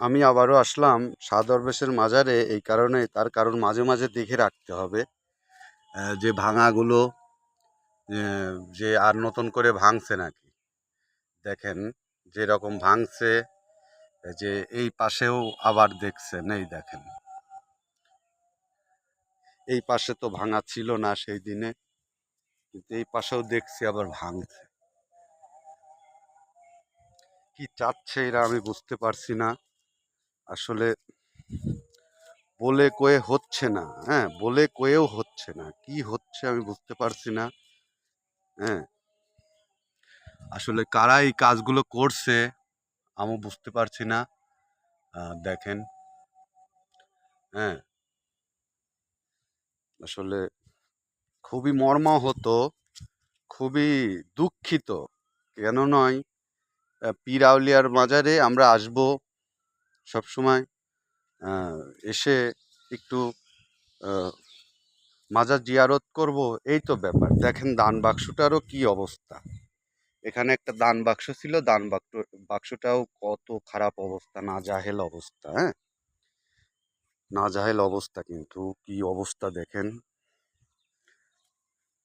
আমি আবারও আসলাম শাহ দরবেশের মাজারে এই কারণে, তার কারণ মাঝে মাঝে দেখে রাখতে হবে যে ভাঙাগুলো যে আর নতুন করে ভাঙছে নাকি। দেখেন যেরকম ভাঙছে, যে এই পাশেও আবার দেখছেন, এই দেখেন এই পাশে তো ভাঙা ছিল না সেই দিনে, কিন্তু এই পাশেও দেখছি আবার ভাঙছে। কি চাচ্ছে এরা আমি বুঝতে পারছি না আসলে। বলে কয়ে হচ্ছে না, হ্যাঁ, বলে কয়েও হচ্ছে না, কি হচ্ছে আমি বুঝতে পারছি না। হ্যাঁ, আসলে কারা এই কাজগুলো করছে আমি বুঝতে পারছি না। দেখেন, হ্যাঁ, আসলে খুবই মর্মাহত, খুবই দুঃখিত। কেন নয়, পীর আউলিয়ার মাজারে আমরা আসব সবসময়, এসে একটু আহ, মাজার জিয়ারত করব, এই তো ব্যাপার। দেখেন দান বাক্সটারও কি অবস্থা। এখানে একটা দান বাক্স ছিল, বাক্সটাও কত খারাপ অবস্থা, নাজাহেল অবস্থা। হ্যাঁ, নাজাহেল অবস্থা, কিন্তু কি অবস্থা দেখেন।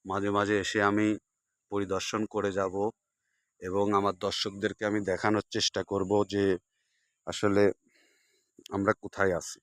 মাঝে মাঝে এসে আমি পরিদর্শন করে যাব এবং আমার দর্শকদেরকে আমি দেখানোর চেষ্টা করব যে আসলে আমরা কোথায় আছি।